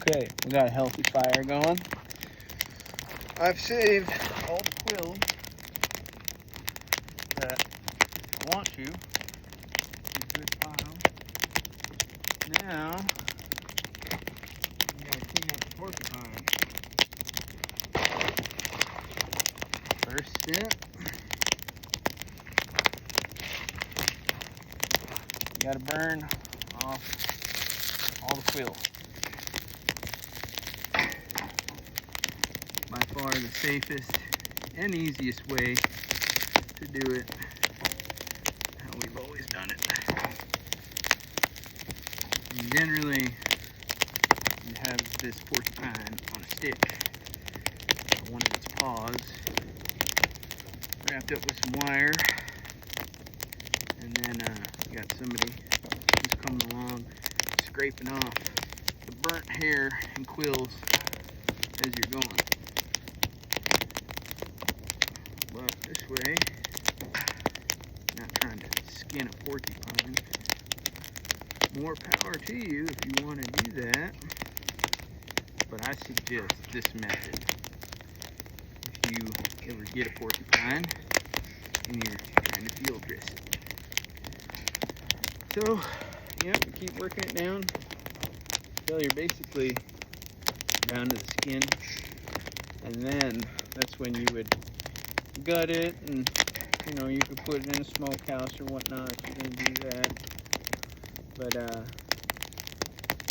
Okay, we got a healthy fire going. I've saved all the quills that I want to. A good pile. Now, we gotta clean up the porcupine. First step, you gotta burn off all the quills. By far the safest and easiest way to do it, how we've always done it. And generally, you have this porcupine on a stick, one of its paws, wrapped up with some wire, and then you got somebody who's coming along, scraping off the burnt hair and quills as you're going. But this way, not trying to skin a porcupine. More power to you if you want to do that. But I suggest this method. If you ever get a porcupine and you're trying to field dress it. So, yeah, you keep working it down until you're basically down to the skin. And then that's when you would gut it, and you know, you could put it in a smokehouse or whatnot if you're going to do that. But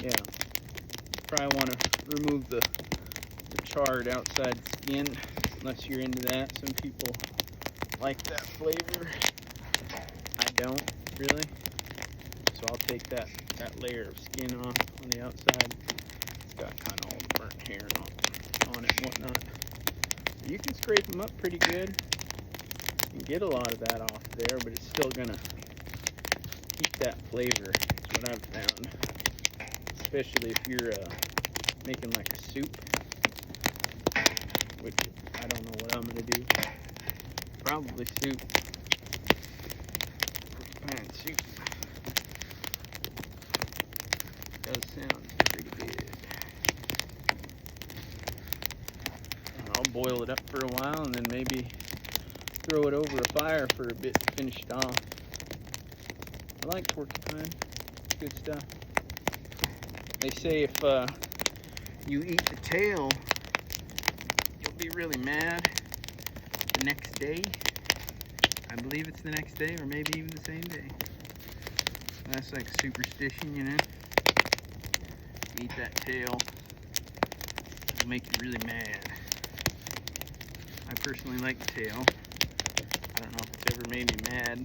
yeah, you probably want to remove the charred outside skin unless you're into that. Some people like that flavor. I don't really, so I'll take that layer of skin off on the outside. It's got kind of all the burnt hair on it and whatnot. You can scrape them up pretty good. You can get a lot of that off there, but it's still gonna keep that flavor. That's what I've found. Especially if you're making like a soup, which I don't know what I'm gonna do. Probably soup. Porcupine soup. Does sound pretty good. I'll boil it up for a while and then maybe throw it over a fire for a bit to finish it off. I like porcupine. It's good stuff. They say if you eat the tail, you'll be really mad the next day. I believe it's the next day or maybe even the same day. That's like a superstition, you know. Eat that tail, it'll make you really mad. I personally like the tail. I don't know if it's ever made me mad.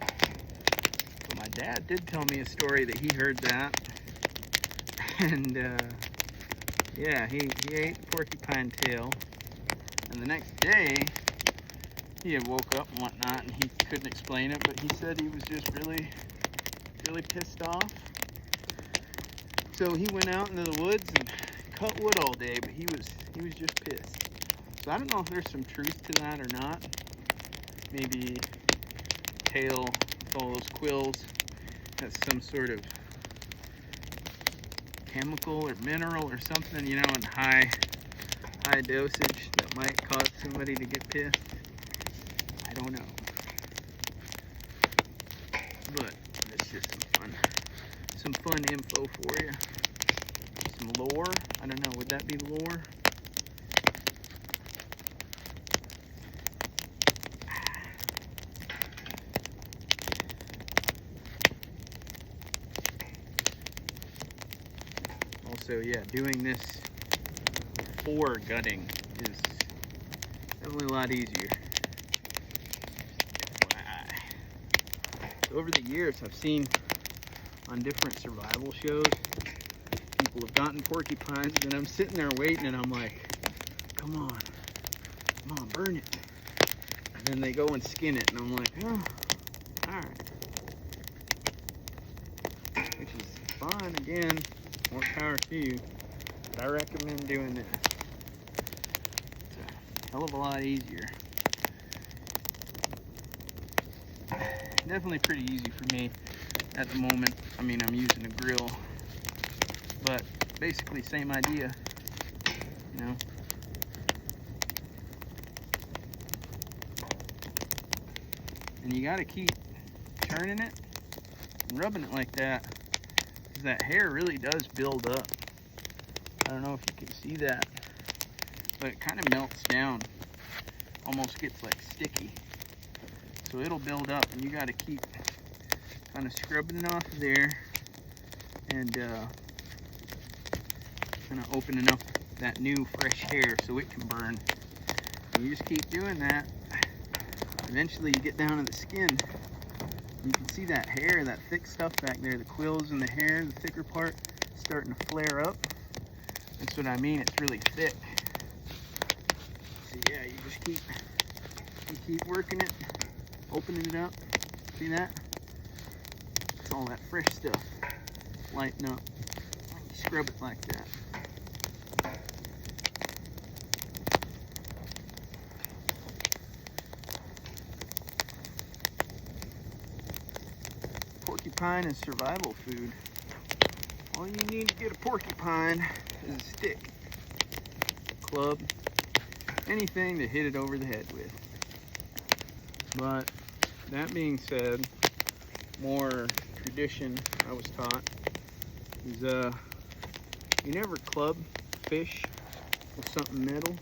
But my dad did tell me a story that he heard that. And yeah, he ate the porcupine tail. And the next day, he had woke up and whatnot, and he couldn't explain it, but he said he was just really, really pissed off. So he went out into the woods and cut wood all day, but he was just pissed. So I don't know if there's some truth to that or not. Maybe tail with all those quills has some sort of chemical or mineral or something, you know, in high dosage that might cause somebody to get pissed. I don't know. But it's just some fun info for you. Some lore. I don't know, would that be lore? Also, yeah, doing this before gutting is definitely a lot easier. So over the years, I've seen on different survival shows, people have gotten porcupines, and I'm sitting there waiting, and I'm like, come on, burn it. And then they go and skin it, and I'm like, oh, all right. Which is fine, again, more power to you, but I recommend doing this. It's a hell of a lot easier. Definitely pretty easy for me at the moment. I mean, I'm using a grill, but basically same idea. you know. And you gotta keep turning it, rubbing it like that, because that hair really does build up. I don't know if you can see that, but it kind of melts down, almost gets like sticky. So it'll build up, and you gotta keep kind of scrubbing it off of there, and kind of opening up that new fresh hair so it can burn. And you just keep doing that. Eventually you get down to the skin. You can see that hair, that thick stuff back there, the quills and the hair, the thicker part, starting to flare up. That's what I mean, it's really thick. So yeah, you just keep working it, opening it up. See that? It's all that fresh stuff lighten up. You scrub it like that. Porcupine is survival food. All you need to get a porcupine is a stick, club, anything to hit it over the head with. But that being said, more tradition I was taught is you never club fish with something metal.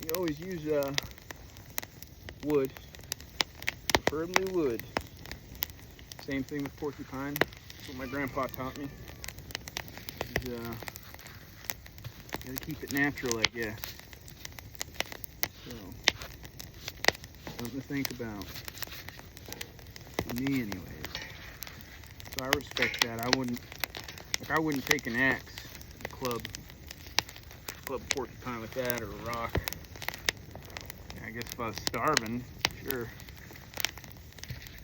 You always use wood, preferably wood. Same thing with porcupine. That's what my grandpa taught me. Gotta keep it natural, I guess. So, something to think about. For me, anyways. So I respect that. I wouldn't take an axe and club porcupine with that, or a rock. I guess if I was starving, sure.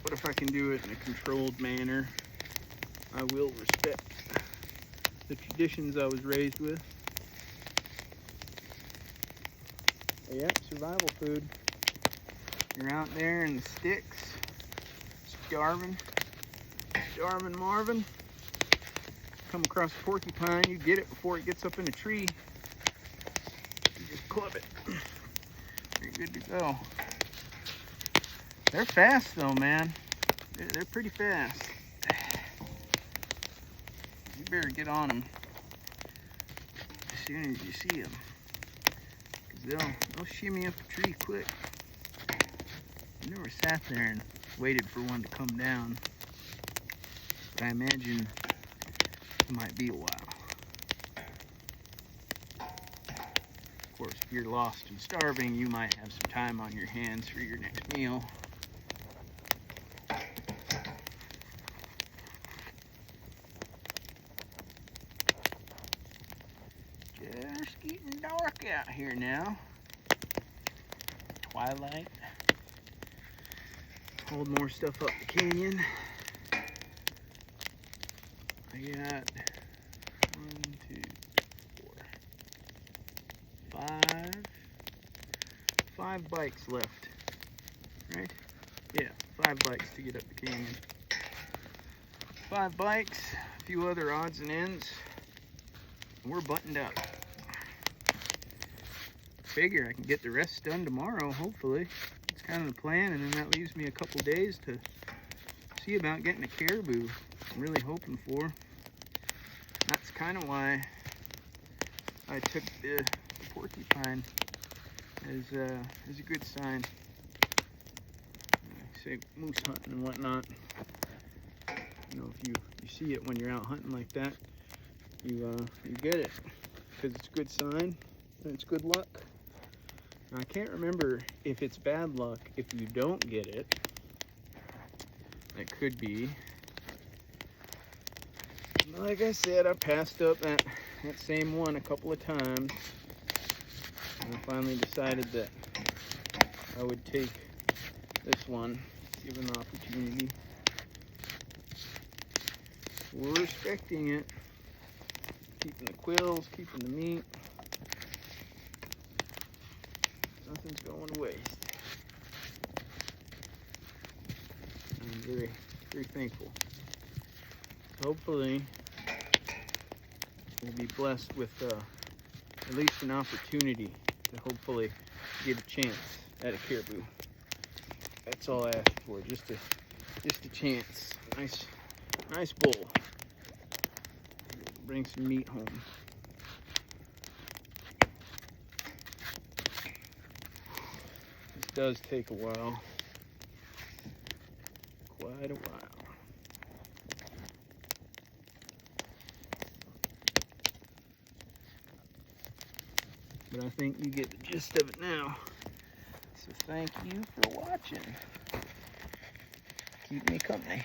But if I can do it in a controlled manner, I will respect the traditions I was raised with. But yeah, survival food. You're out there in the sticks, starving Marvin. Come across a porcupine, you get it before it gets up in a tree. You just club it. You're good to go. They're fast though, man. They're pretty fast. You better get on them as soon as you see them, because they'll shimmy up a tree quick. I never sat there and waited for one to come down, but I imagine it might be a while. Of course, if you're lost and starving, you might have some time on your hands for your next meal. Just getting dark out here now. Twilight. Hold more stuff up the canyon. I got 1, 2, 4, 5 bikes left. Right? Yeah, 5 bikes to get up the canyon. 5 bikes, a few other odds and ends. We're buttoned up. Figure I can get the rest done tomorrow, hopefully. It's kind of the plan, and then that leaves me a couple days to see about getting a caribou. I'm really hoping for. That's kind of why I took the porcupine as a good sign. Say moose hunting and whatnot. You know, if you see it when you're out hunting like that, you get it, because it's a good sign and it's good luck. Now, I can't remember if it's bad luck if you don't get it. It could be. Like I said, I passed up that same one a couple of times, and I finally decided that I would take this one, given the opportunity. We're respecting it, keeping the quills, keeping the meat. Nothing's going to waste. I'm very, very thankful. Hopefully, we'll be blessed with at least an opportunity to hopefully get a chance at a caribou. That's all I ask for, just a chance. Nice bull. Bring some meat home. This does take a while. Quite a while. But I think you get the gist of it now. So thank you for watching. Keep me company.